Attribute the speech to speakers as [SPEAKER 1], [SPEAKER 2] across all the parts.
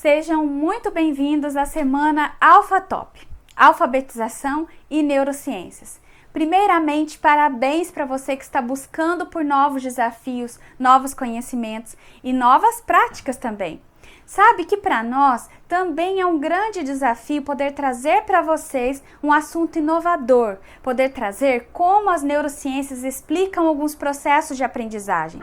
[SPEAKER 1] Sejam muito bem-vindos à semana AlphaTop, Alfabetização e Neurociências. Primeiramente, parabéns para você que está buscando por novos desafios, novos conhecimentos e novas práticas também. Sabe que para nós também é um grande desafio poder trazer para vocês um assunto inovador, poder trazer como as neurociências explicam alguns processos de aprendizagem.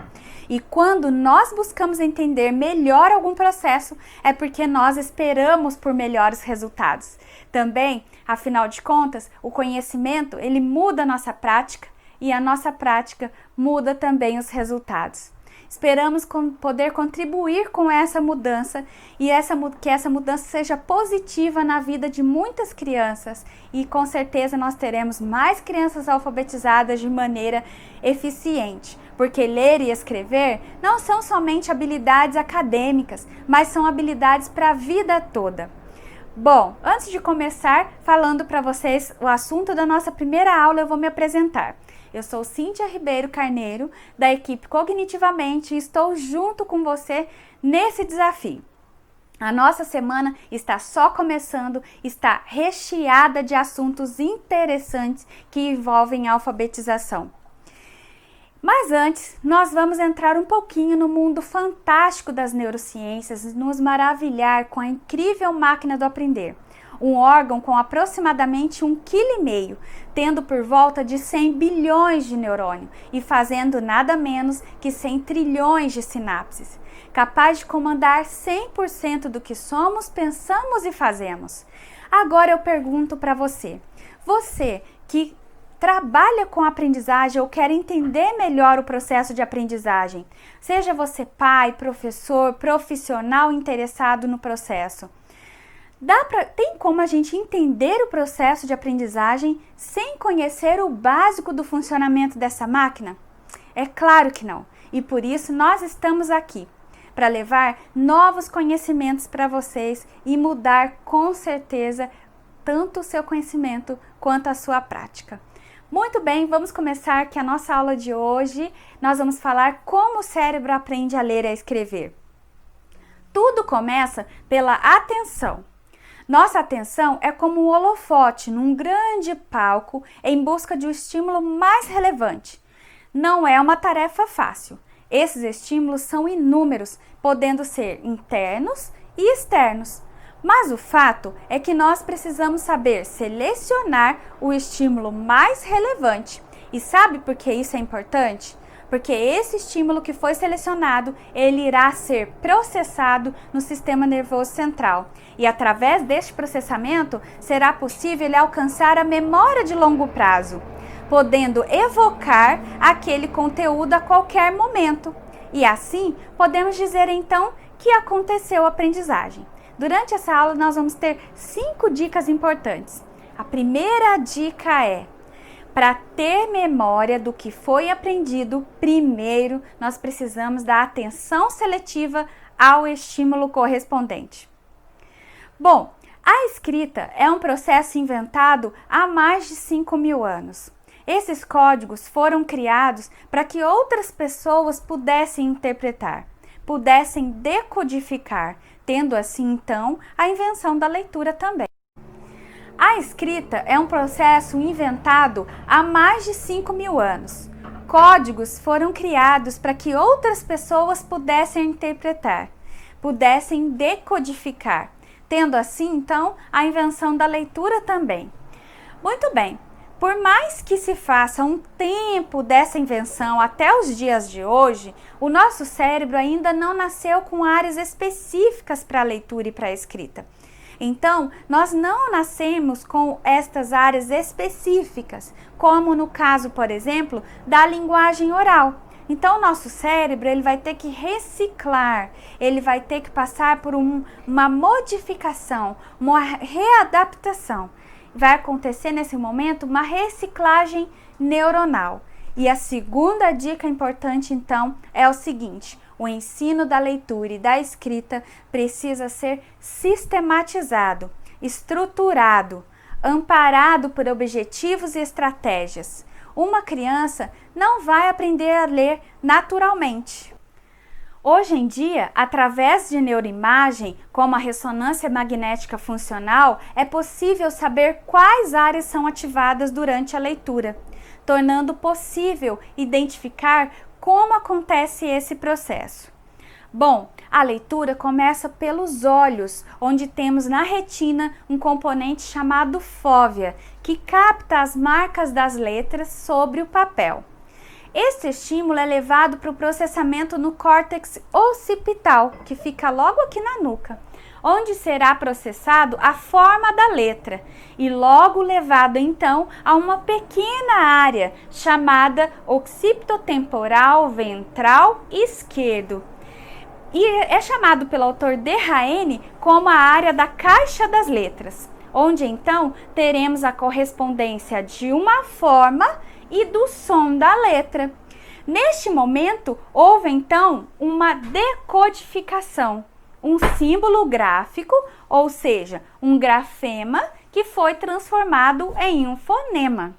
[SPEAKER 1] E quando nós buscamos entender melhor algum processo, é porque nós esperamos por melhores resultados. Também, afinal de contas, o conhecimento ele muda a nossa prática e a nossa prática muda também os resultados. Esperamos poder contribuir com essa mudança e que essa mudança seja positiva na vida de muitas crianças e com certeza nós teremos mais crianças alfabetizadas de maneira eficiente, porque ler e escrever não são somente habilidades acadêmicas, mas são habilidades para a vida toda. Bom, antes de começar falando para vocês o assunto da nossa primeira aula, eu vou me apresentar. Eu sou Cíntia Ribeiro Carneiro, da equipe Cognitivamente, e estou junto com você nesse desafio. A nossa semana está só começando, está recheada de assuntos interessantes que envolvem a alfabetização. Mas antes, nós vamos entrar um pouquinho no mundo fantástico das neurociências e nos maravilhar com a incrível máquina do aprender. Um órgão com aproximadamente 1,5 kg, tendo por volta de 100 bilhões de neurônios e fazendo nada menos que 100 trilhões de sinapses, capaz de comandar 100% do que somos, pensamos e fazemos. Agora eu pergunto para você que trabalha com aprendizagem ou quer entender melhor o processo de aprendizagem, seja você pai, professor, profissional interessado no processo, tem como a gente entender o processo de aprendizagem sem conhecer o básico do funcionamento dessa máquina? É claro que não. E por isso nós estamos aqui, para levar novos conhecimentos para vocês e mudar com certeza tanto o seu conhecimento quanto a sua prática. Muito bem, vamos começar que a nossa aula de hoje nós vamos falar como o cérebro aprende a ler e a escrever. Tudo começa pela atenção. Nossa atenção é como um holofote num grande palco em busca de um estímulo mais relevante. Não é uma tarefa fácil. Esses estímulos são inúmeros, podendo ser internos e externos. Mas o fato é que nós precisamos saber selecionar o estímulo mais relevante. E sabe por que isso é importante? Porque esse estímulo que foi selecionado, ele irá ser processado no sistema nervoso central. E através deste processamento, será possível ele alcançar a memória de longo prazo, podendo evocar aquele conteúdo a qualquer momento. E assim, podemos dizer então que aconteceu a aprendizagem. Durante essa aula, nós vamos ter 5 dicas importantes. A primeira dica é: para ter memória do que foi aprendido, primeiro nós precisamos da atenção seletiva ao estímulo correspondente. Bom, a escrita é um processo inventado há mais de 5.000 anos. Esses códigos foram criados para que outras pessoas pudessem interpretar, pudessem decodificar, tendo assim então a invenção da leitura também. A escrita é um processo inventado há mais de 5.000 anos. Códigos foram criados para que outras pessoas pudessem interpretar, pudessem decodificar, tendo assim então a invenção da leitura também. Muito bem, por mais que se faça um tempo dessa invenção até os dias de hoje, o nosso cérebro ainda não nasceu com áreas específicas para a leitura e para a escrita. Então, nós não nascemos com estas áreas específicas, como no caso, por exemplo, da linguagem oral. Então, o nosso cérebro ele vai ter que reciclar, ele vai ter que passar por uma modificação, uma readaptação. Vai acontecer nesse momento uma reciclagem neuronal. E a segunda dica importante, então, é o seguinte: o ensino da leitura e da escrita precisa ser sistematizado, estruturado, amparado por objetivos e estratégias. Uma criança não vai aprender a ler naturalmente. Hoje em dia, através de neuroimagem, como a ressonância magnética funcional, é possível saber quais áreas são ativadas durante a leitura, tornando possível identificar como acontece esse processo. Bom, a leitura começa pelos olhos, onde temos na retina um componente chamado fóvea, que capta as marcas das letras sobre o papel. Este estímulo é levado para o processamento no córtex occipital, que fica logo aqui na nuca, onde será processado a forma da letra e logo levado então a uma pequena área chamada occipitotemporal ventral esquerdo. E é chamado pelo autor Derraene como a área da caixa das letras, onde então teremos a correspondência de uma forma e do som da letra. Neste momento, houve então uma decodificação, um símbolo gráfico, ou seja, um grafema que foi transformado em um fonema.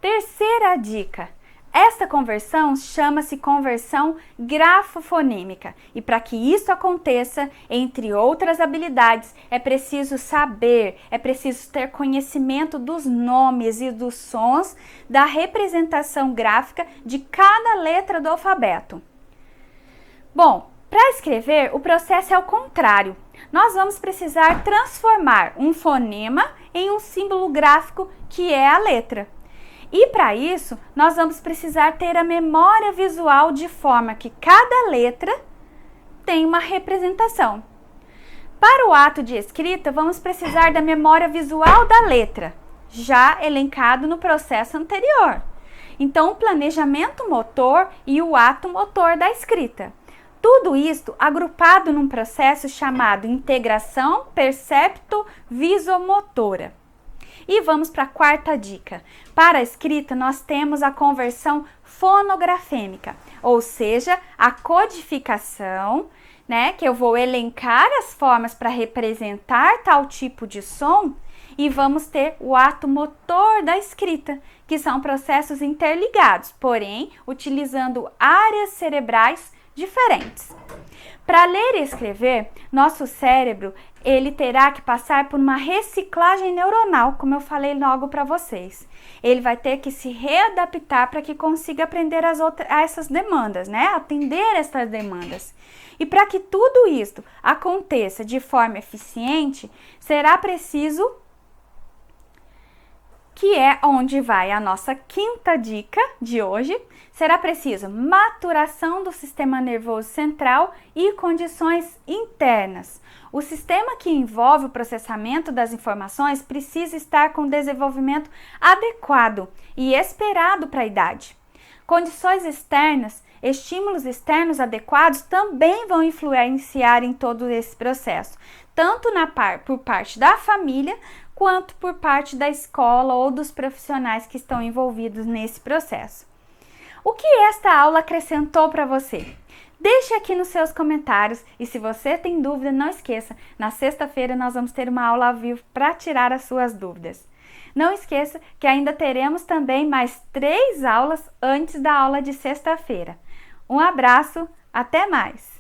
[SPEAKER 1] Terceira dica. Esta conversão chama-se conversão grafofonêmica e para que isso aconteça, entre outras habilidades, é preciso saber, é preciso ter conhecimento dos nomes e dos sons da representação gráfica de cada letra do alfabeto. Bom, para escrever, o processo é o contrário. Nós vamos precisar transformar um fonema em um símbolo gráfico que é a letra. E para isso, nós vamos precisar ter a memória visual de forma que cada letra tem uma representação. Para o ato de escrita, vamos precisar da memória visual da letra, já elencado no processo anterior. Então, o planejamento motor e o ato motor da escrita. Tudo isto agrupado num processo chamado integração percepto-visomotora. E vamos para a quarta dica. Para a escrita, nós temos a conversão fonografêmica, ou seja, a codificação, que eu vou elencar as formas para representar tal tipo de som, e vamos ter o ato motor da escrita, que são processos interligados, porém, utilizando áreas cerebrais diferentes. Para ler e escrever, nosso cérebro ele terá que passar por uma reciclagem neuronal, como eu falei logo para vocês. Ele vai ter que se readaptar para que consiga aprender a essas demandas, atender essas demandas. E para que tudo isso aconteça de forma eficiente, será preciso, que é onde vai a nossa quinta dica de hoje, será preciso maturação do sistema nervoso central e condições internas. O sistema que envolve o processamento das informações precisa estar com desenvolvimento adequado e esperado para a idade. Condições externas, estímulos externos adequados também vão influenciar em todo esse processo, tanto por parte da família, quanto por parte da escola ou dos profissionais que estão envolvidos nesse processo. O que esta aula acrescentou para você? Deixe aqui nos seus comentários e se você tem dúvida, não esqueça, na sexta-feira nós vamos ter uma aula ao vivo para tirar as suas dúvidas. Não esqueça que ainda teremos também mais 3 aulas antes da aula de sexta-feira. Um abraço, até mais!